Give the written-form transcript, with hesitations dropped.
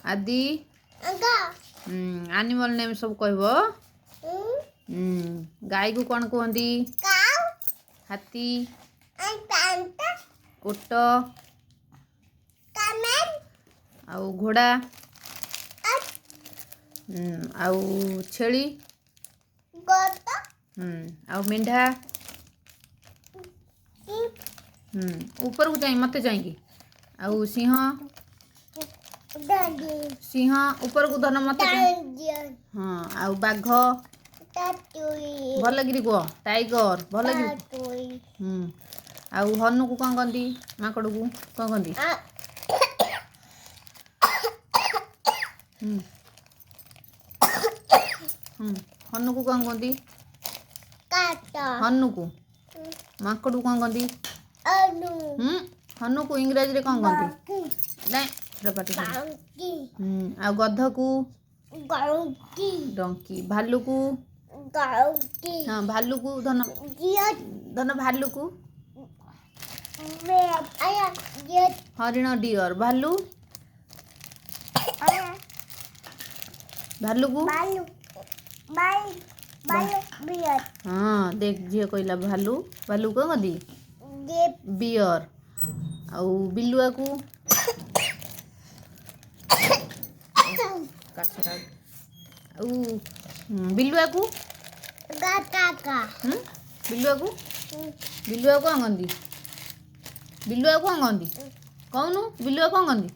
आदि animal name सब कहबो। गाय को कौन कहती? हाथी, ओट, आउ घोड़ा, आउ छेली, आउ मेंढा। ऊपर को जाए मत जाएंगे। आउ सिंह, सिंह ऊपर को धन मत। हाँ आउ बाघ भल लगी कह। टाइगर भल लगी। आउ हनु को कौन कहती? माकड़ को कौन कहती? हनु को कौन कहती? हनु को। माकड़ को कौन कहती? हनु को इंग्रजी रे कौन कहती? आ गध को डंकी। भालू को हाँ भालू को धन धन भालू को हरिण डियर। भालू भालू को हाँ देख झील कहला भालू। भालू कौन कहती? बियर। आउ बिलुआ को बिलुआ को बिलुआ को बिलुआ कौन कहती? बिलुआ कौन कहती? कौन बिलुआ कौन कहती?